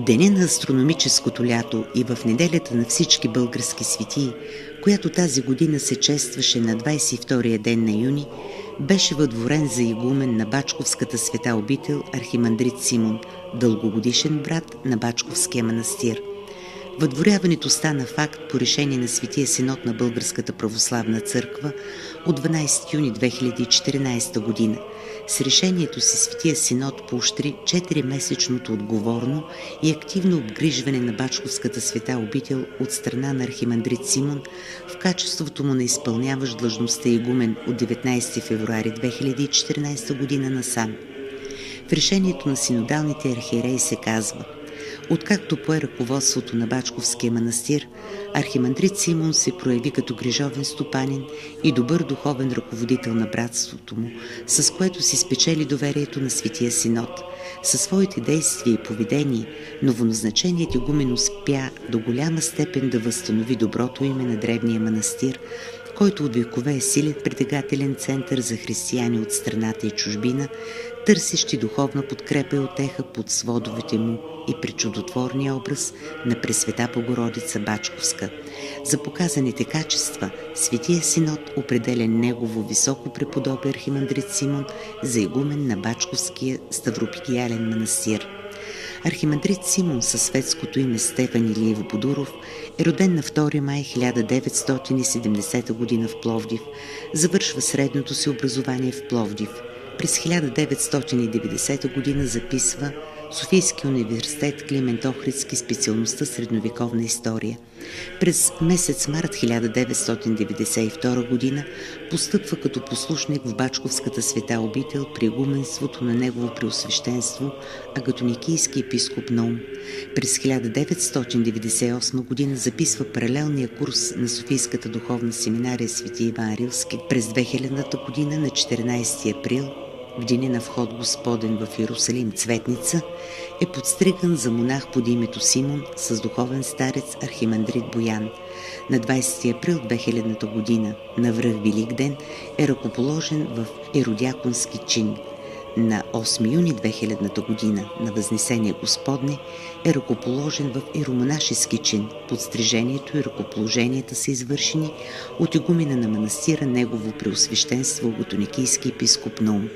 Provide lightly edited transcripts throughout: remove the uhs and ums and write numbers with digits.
Деня на астрономическото лято и в неделята на всички български светии, която тази година се честваше на 22-я ден на юни, беше въдворен за игумен на Бачковската света обител архимандрит Симон, дългогодишен брат на Бачковския манастир. Въдворяването стана факт по решение на Светия Синод на Българската православна църква от 12 юни 2014 година. С решението си Светия Синод поощри 4-месечното отговорно и активно обгрижване на Бачковската света обител от страна на архимандрит Симон в качеството му на изпълняващ длъжността игумен от 19 февруари 2014 година насам. В решението на синодалните архиереи се казва: откакто пое ръководството на Бачковския манастир, архимандрит Симон се прояви като грижовен стопанин и добър духовен ръководител на братството му, с което си спечели доверието на Светия Синод. Със своите действия и поведение, новоназначеният игумен успя до голяма степен да възстанови доброто име на древния манастир, който от векове е силен притегателен център за християни от страната и чужбина, търсещи духовна подкрепа и утеха под сводовете му и при чудотворния образ на Пресвета Богородица Бачковска. За показаните качества Светия Синод определя негово високо преподобие архимандрит Симон за игумен на Бачковския Ставропигиален манастир. Архимандрит Симон със светското име Стефан Илиев Бодуров е роден на 2 май 1970 г. в Пловдив. Завършва средното си образование в Пловдив. През 1990 г. записва Софийския университет Климент Охридски, специалността средновековна история. През месец март 1992 г. постъпва като послушник в Бачковската света обител при игуменството на негово преосвещенство Агатоникийски епископ Наум. През 1998 г. записва паралелния курс на Софийската духовна семинария Свети Иван Рилски. През 2000 година на 14 април, в деня на вход Господен в Иерусалим Цветница, е подстриган за монах под името Симон с духовен старец архимандрит Боян. На 20 април 2000 година, на връх Великден, е ръкоположен в еродиаконски чин. На 8 юни 2000 година, на Възнесение Господне, е ръкоположен в иеромонашески чин. Подстрижението и ръкоположенията са извършени от игумена на манастира негово преосвещенство Агатоникийски епископ Наум.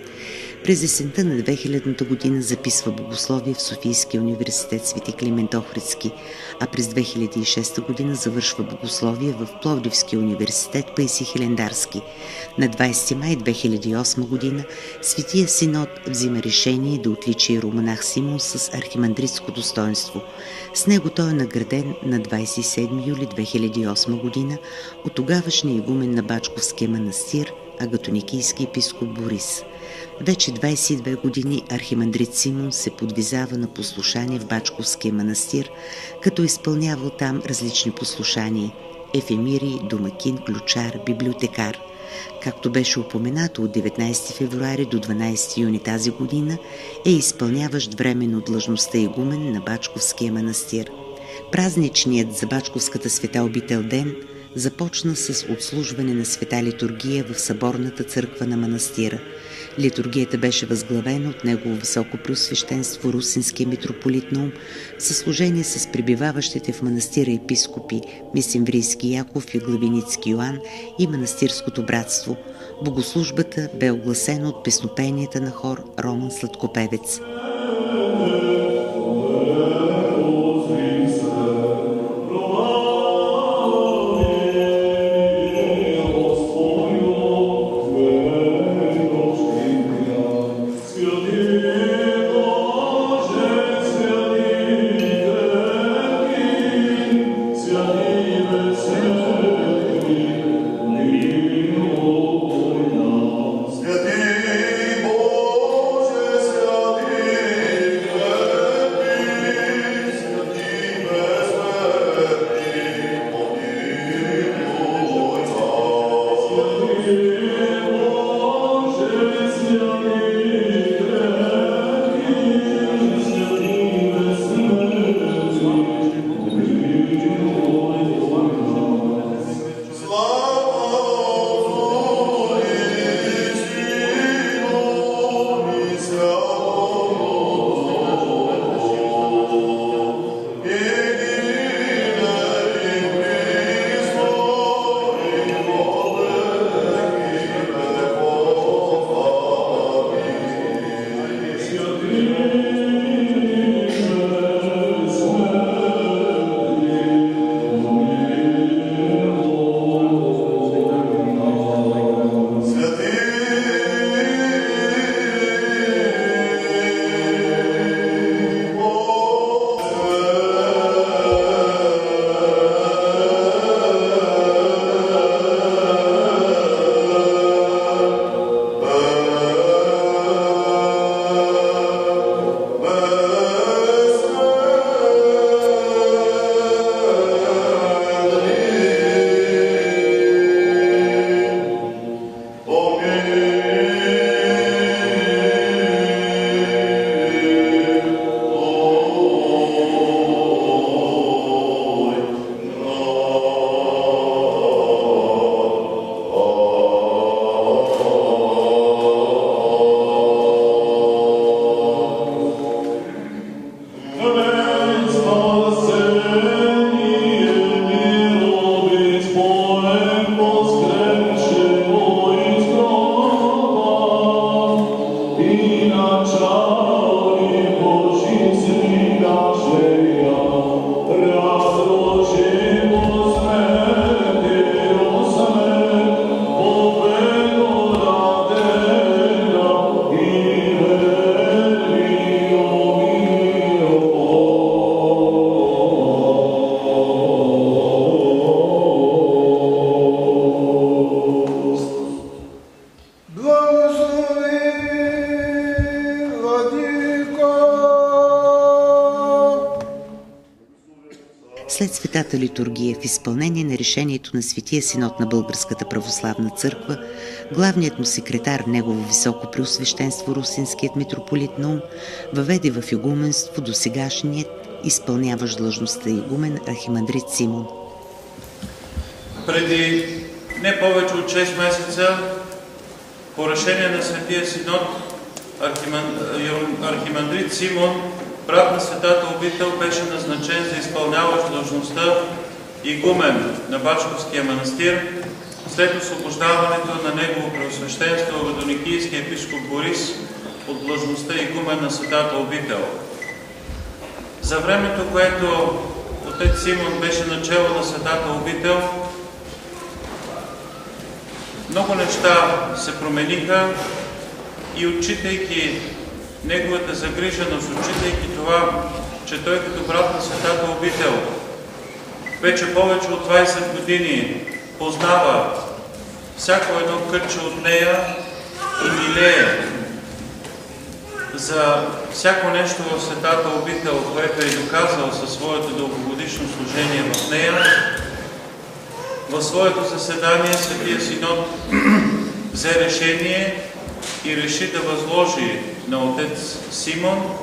През есента на 2000 година записва богословие в Софийския университет Свети Климент Охридски, а през 2006 година завършва богословие в Пловдивския университет Паисий Хилендарски. На 20 май 2008 година Светия Синод взима решение да отличи иеромонах Симон с архимандритско достоинство. С него той е награден на 27 юли 2008 година от тогавашния игумен на Бачковския манастир Агатоникийски епископ Борис. Вече 22 години архимандрит Симон се подвизава на послушание в Бачковския манастир, като изпълнявал там различни послушания – ефемирий, домакин, ключар, библиотекар. Както беше упоменато, от 19 февруари до 12 юни тази година е изпълняващ временно длъжността игумен на Бачковския манастир. Празничният за Бачковската света обител ден започна с отслужване на света литургия в съборната църква на манастира. Литургията беше възглавена от негово високо преосвещенство Русинския митрополит Наум в съслужение с пребиваващите в манастира епископи Мисимврийски Яков и Главиницки Йоан и манастирското братство. Богослужбата бе огласена от песнопенията на хор Роман Сладкопевец. След светата литургия, в изпълнение на решението на Светия Синод на Българската православна църква, главният му секретар, негово високо преосвещенство русинският митрополит Наум, въведе в игуменство досегашният изпълняващ длъжността игумен архимандрит Симон. Преди не повече от 6 месеца, по решение на Светия Синод, архимандрит Симон, брат на Светата обител, беше назначен за изпълняващ длъжността игумен на Бачковския манастир, след освобождаването на негово преосвещенство Родоникийски епископ Борис от длъжността игумен на Светата обител. За времето, което отец Симон беше начело на Светата обител, много неща се промениха и отчитайки неговата загриженост, отчитайки това, че той като брат на Светата обител вече повече от 20 години познава всяко едно кътче от нея и милее за всяко нещо в Светата обител, което е доказал със своето дългогодишно служение в нея. В своето заседание Светия Синод взе решение и реши да възложи на отец Симон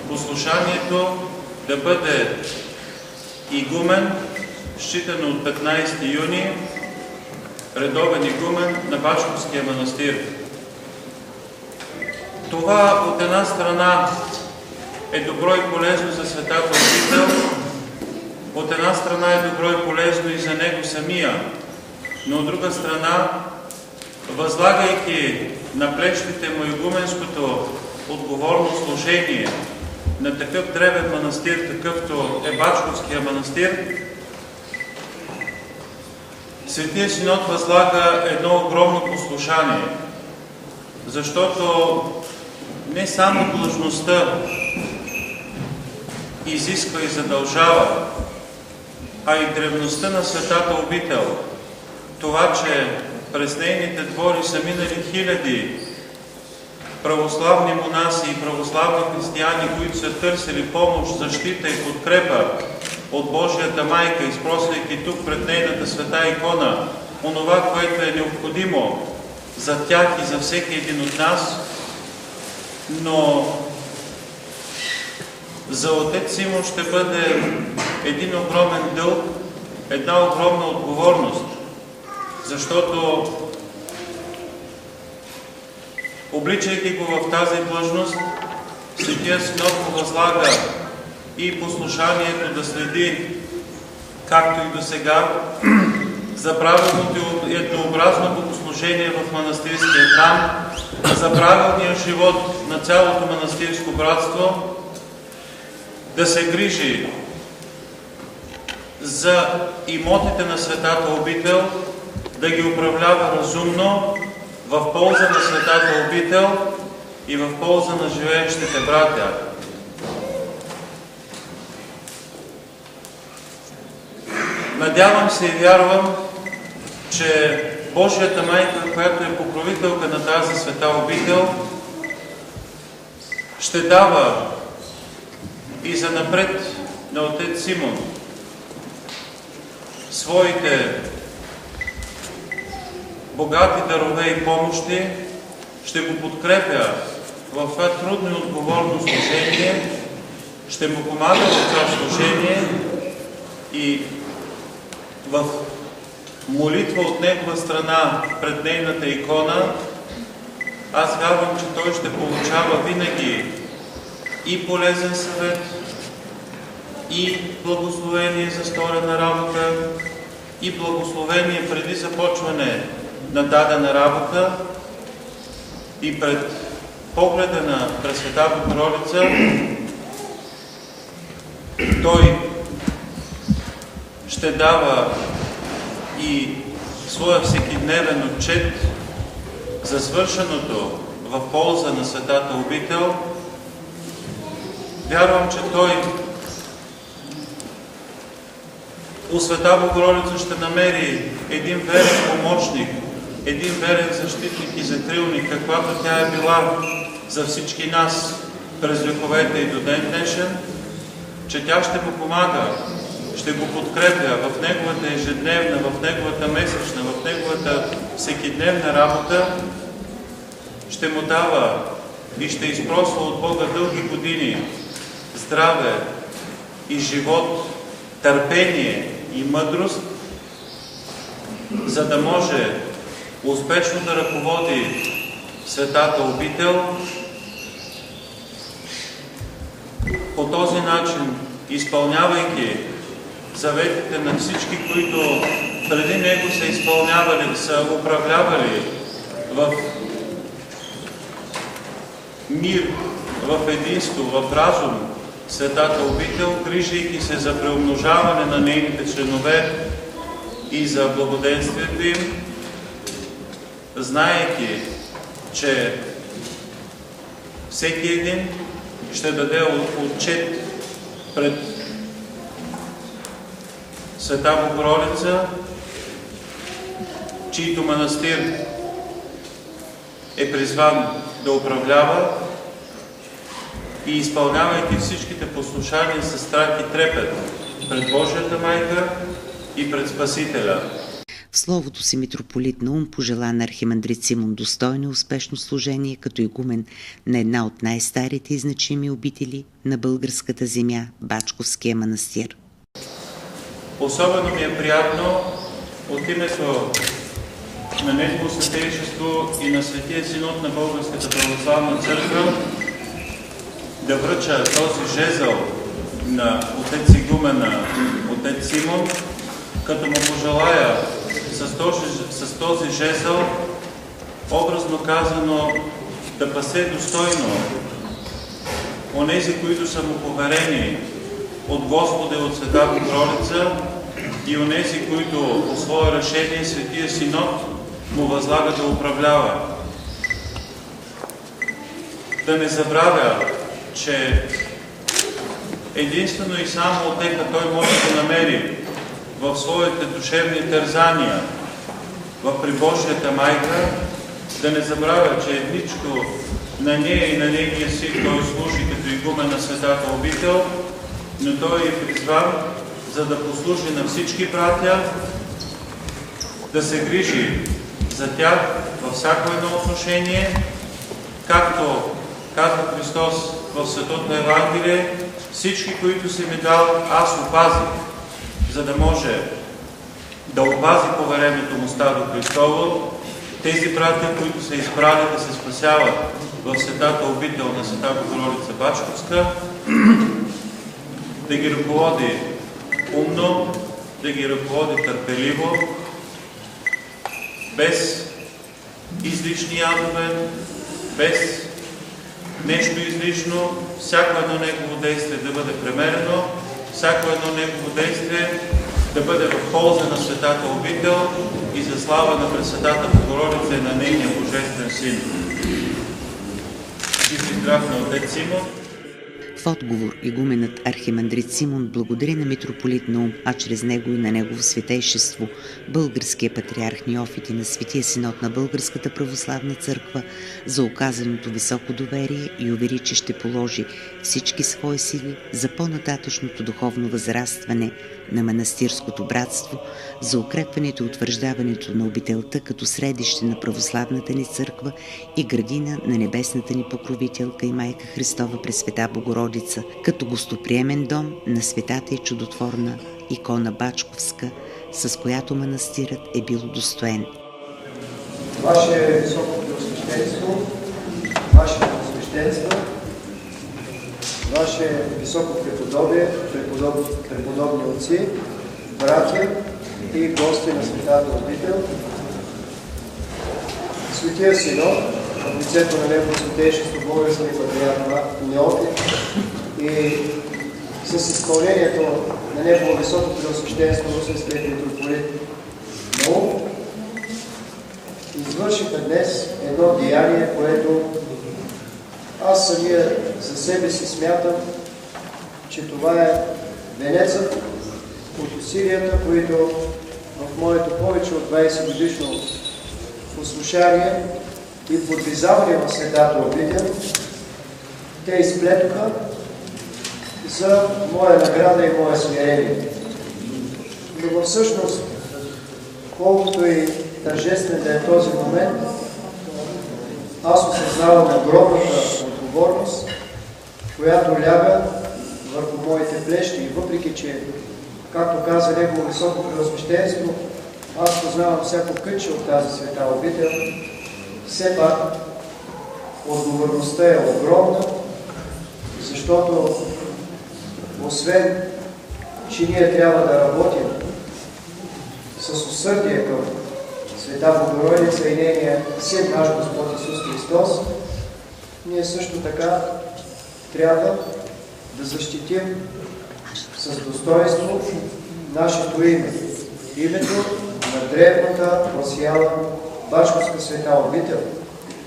послушанието да бъде игумен, считано от 15 юни, редовен игумен на Бачковския манастир. Това от една страна е добро и полезно за Светата обител, от една страна е добро и полезно и за него самия, но от друга страна, възлагайки на плещите му игуменското отговорно служение на такъв древен манастир, какъвто е Бачковския манастир, Светия Синод възлага едно огромно послушание, защото не само длъжността изисква и задължава, а и древността на Светата обител, това, че през нейните двори са минали хиляди православни монаси и православни християни, които са търсили помощ, защита и подкрепа от Божията майка, изпросвайки тук пред нейната света икона онова, което е необходимо за тях и за всеки един от нас, но за отец Симон ще бъде един огромен дълг, една огромна отговорност, защото обличайки го в тази длъжност, Светия Синод му възлага и послушанието да следи, както и до сега, за правилното и еднообразно богослужение в манастирския храм, за правилния живот на цялото манастирско братство, да се грижи за имотите на Светата обител, да ги управлява разумно, в полза на Светата обител и в полза на живеещите братя. Надявам се и вярвам, че Божията майка, която е покровителка на тази света обител, ще дава и занапред на отец Симон своите богати дарове и помощи, ще го подкрепя в това трудно и отговорно служение, ще му помага в това служение и в молитва от негова страна пред нейната икона, аз вярвам, че той ще получава винаги и полезен съвет, и благословение за сторена работа, и благословение преди започване на дадена работа, и пред погледа на Пресветата Богородица той ще дава и своя всекидневен отчет за свършеното в полза на Светата обител. Вярвам, че той у Света Богородица ще намери един верен помощник, един верен защитник и закрилник, каквато тя е била за всички нас през вековете и до ден днешен, че тя ще му помага ще го подкрепя в неговата ежедневна, в неговата месечна, в неговата всекидневна работа, ще му дава и ще изпросва от Бога дълги години здраве и живот, търпение и мъдрост, за да може успешно да ръководи светата обител. По този начин, изпълнявайки заветите на всички, които преди него са изпълнявали, са управлявали в мир, в единство, в разум, светата обител, грижайки се за преумножаване на нейните членове и за благоденствието им, знаейки, че всеки един ще даде отчет пред Света Богородица, чийто манастир е призван да управлява, и изпълнявайки всичките послушания със страх и трепет пред Божията майка и пред Спасителя. В словото си митрополит Наум пожела на архимандрит Симон достойно и успешно служение като игумен на една от най-старите и значими обители на българската земя – Бачковския манастир. Особено ми е приятно от името на Негово Святейшество и на Светия Синод на Българската православна църква да връча този жезъл на отец игумена, отец Симон, като му пожелая с този жезъл, образно казано, да пасе достойно онези, които са му поверени от Господа и от Света Богородица, и онези, които по свое решение Светия Синод му възлага да управлява. Да не забравя, че единствено и само отека той може да намери в своите душевни тързания при Божията майка, да не забравя, че едничко на нея и на нейния син той служи като игумен на светата обител, но той е призван, за да послужи на всички братя, да се грижи за тях във всяко едно отношение, както казва Христос в Светото Евангелие: всички, които си ми дал, аз опазих, за да може да опази повереното му стадо Христово, тези братя, които са избрали да се спасяват в светата обител на Света Богородица Бачковска, да ги ръководи умно, да ги ръководи търпеливо, без излишни ядове, без нещо излишно, всяко едно негово действие да бъде премерено, всяко едно негово действие да бъде в полза на светата обител и за слава на Пресветата Богородица и на нейния Божествен Син. Жив и здрав на отец Симон. В отговор игуменът архимандрит Симон благодари на митрополит Наум, а чрез него и на негово святейшество, българския патриарх Неофит и на Светия Синод на Българската православна църква, за оказаното високо доверие и увери, че ще положи всички свои сили за по-нататъчното духовно възрастване на манастирското братство, за укрепването и утвърждаването на обителта като средище на православната ни църква и градина на небесната ни покровителка и майка Христова Пресвета Богородица, като гостоприемен дом на светата и чудотворна икона Бачковска, с която манастирът е бил достоен. Ваше високо преосвещенство, Ваше преосвещенство, Ваше високо преподобие, преподобни отци, братя и гости на Светата обител, Светия Синод, в лицето на Негово Святейшество Българския патриарх Неофит и с изпълнението на Негово високо преосвещенство Русенският митрополит Наум, извършиха днес едно деяние, което аз самия за себе си смятам, че това е венецът от усилията, които в моето повече от 20 годишно послушание и подвизаване в светата обител те изплетоха за моя награда и моя смирение. Но всъщност, колкото и тържествен да е този момент, аз осъзнавам огромната отговорност, която ляга върху моите плещи. И въпреки, че, както каза Негово Високо Преосвещенство, аз познавам всяко кътче от тази света обител, все пак отговорността е огромна, защото освен, че ние трябва да работим с усърдие към Света Богородица и нейния Син, наш Господ Исус Христос, ние също така трябва да защитим с достоинство нашето име. Името на древната просияла Бачковска света обител,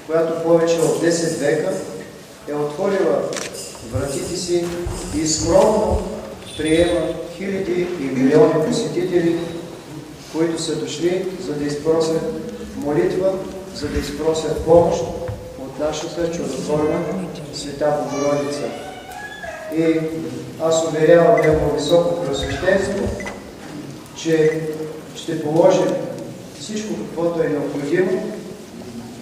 която повече от 10 века е отворила вратите си и скромно приема хиляди и милиони посетители, които са дошли, за да изпросят молитва, за да изпросят помощ от нашата чудотворна света Богородица. И аз уверявам Негово Високо Преосвещенство, че ще положим всичко, каквото е необходимо,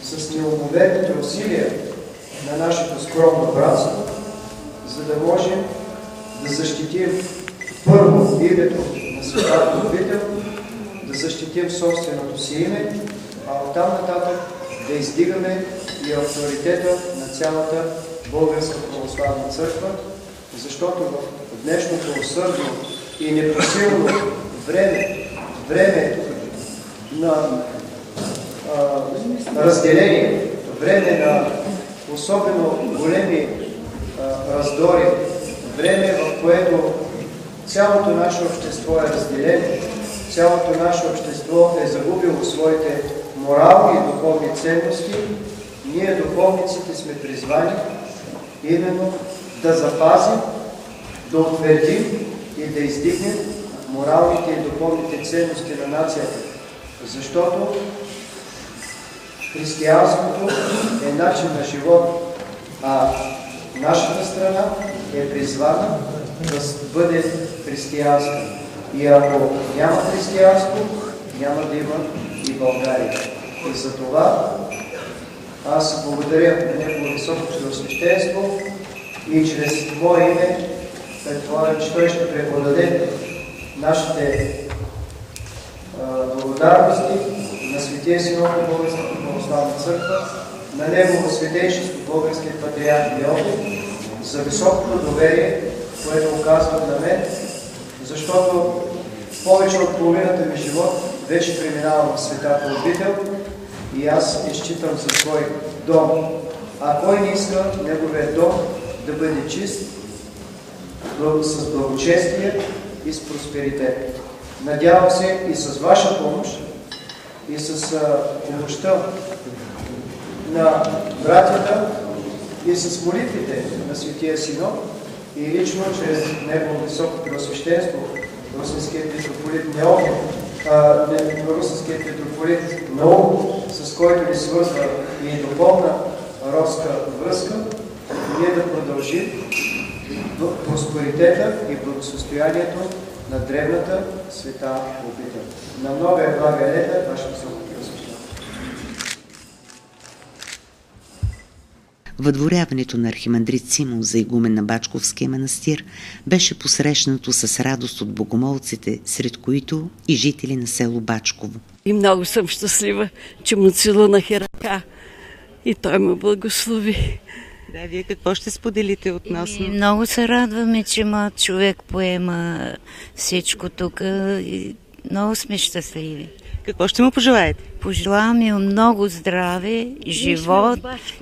с неумоверните усилия на нашето скромно братство, за да можем да защитим първо името на Светата обител, да защитим собственото си име, а оттам нататък да издигаме и авторитета на цялата Българска православна църква, защото в днешното усърдно и непосилно време на разделение, време на особено големи раздори, време, в което цялото наше общество е разделено, цялото наше общество е загубило своите морални и духовни ценности, ние, духовниците, сме призвани именно да запазим, да утвердим и да издигнем моралните и духовните ценности на нацията. Защото християнството е начин на живот, а нашата страна е призвана да бъде християнска. И ако няма християнство, няма да има и България. И за това аз благодаря на Негово Високо Преосвещенство и чрез мое име предполагам, че той ще преподаде нашите благодарности на Светия Синод на Българската православна църква, на Негово Святейшество Българския патриарх Леони, за високото доверие, което оказват на мен, защото повече от половината ми живот вече преминавам в Светата обител и аз изчитам за свой дом. А кой не иска неговият дом да бъде чист, с благочестие и с просперитет? Надявам се и с ваша помощ, и с помощта на братята, и с молитвите на Светия Синод, и лично чрез Негово Високо Преосвещенство, Русенският митрополит Неофит, Русенският митрополит Наум, с който ни свързва и духовна родска връзка, ние да продължим просперитета и благосостоянието на древната света обител. На много блага лета, Ваше Високо Преосвещенство. Въдворяването на архимандрит Симон за игумен на Бачковския манастир беше посрещнато с радост от богомолците, сред които и жители на село Бачково. И много съм щастлива, че му целунах и ръка и той ме благослови. Да, вие какво ще споделите относно? Много се радваме, че млад човек поема всичко тук и много сме щастливи. Какво ще му пожелаете? Пожелаваме му много здраве, живот.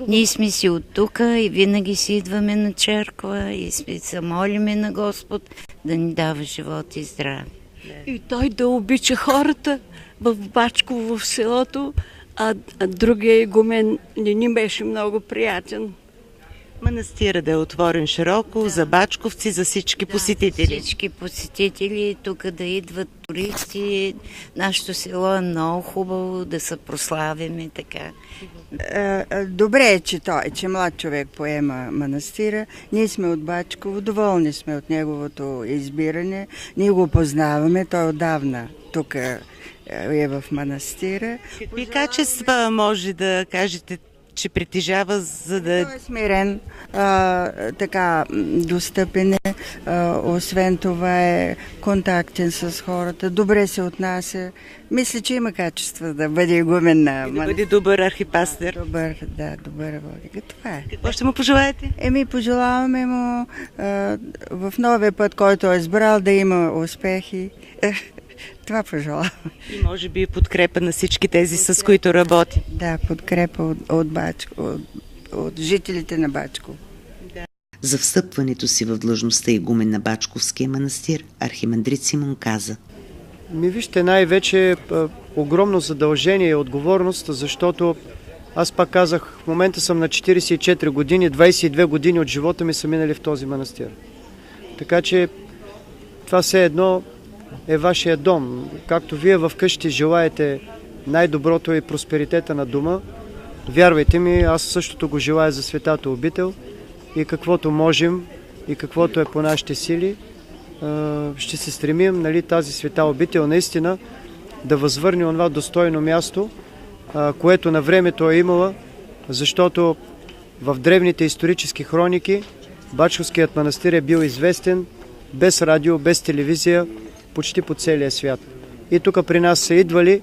Ние сме си от тук и винаги си идваме на черква и се молиме на Господ да ни дава живот и здраве. И той да обича хората в Бачково, в селото, а другия игумен не ни беше много приятен. Манастира да е отворен широко за бачковци, за всички посетители. Всички посетители, тук да идват туристи. Нашето село е много хубаво, да се прославим така. Добре е, че млад човек поема манастира. Ние сме от Бачково, доволни сме от неговото избиране. Ние го познаваме, той отдавна тук е в манастира. Какви качества може да кажете, че притежава, за да... Той е смирен, така достъпен е, освен това е контактен с хората, добре се отнася. Мисля, че има качество да бъде игумен на... Да бъде добър архипастир. Добър владика. Това е. Какво ще му пожелаете? Пожелаваме му в новия път, който е избрал, да има успехи. Това пожелавам. И може би подкрепа на всички тези, с които работи. Да, подкрепа от жителите на Бачково. За встъпването си в длъжността игумен на Бачковския манастир, архимандрит Симон каза: Вижте, най-вече огромно задължение и отговорност, защото аз пак казах, в момента съм на 44 години, 22 години от живота ми са минали в този манастир. Така че това все едно е вашия дом. Както вие в къщи желаете най-доброто и просперитета на дома, вярвайте ми, аз същото го желая за светата обител и каквото можем и каквото е по нашите сили, ще се стремим, тази света обител наистина да възвърне онова достойно място, което на времето е имала, защото в древните исторически хроники Бачковският манастир е бил известен без радио, без телевизия, почти по целия свят. И тук при нас са идвали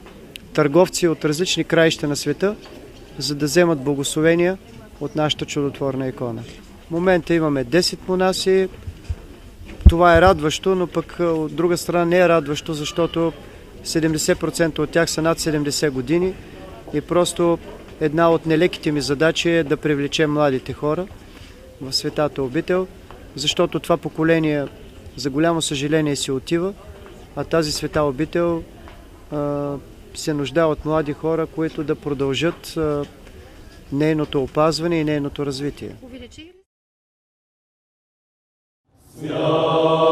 търговци от различни краища на света, за да вземат благословения от нашата чудотворна икона. В момента имаме 10 монаси. Това е радващо, но пък от друга страна не е радващо, защото 70% от тях са над 70 години и просто една от нелеките ми задачи е да привлечем младите хора в светата обител, защото това поколение за голямо съжаление си отива, а тази света обител се нуждае от млади хора, които да продължат нейното опазване и нейното развитие. Свят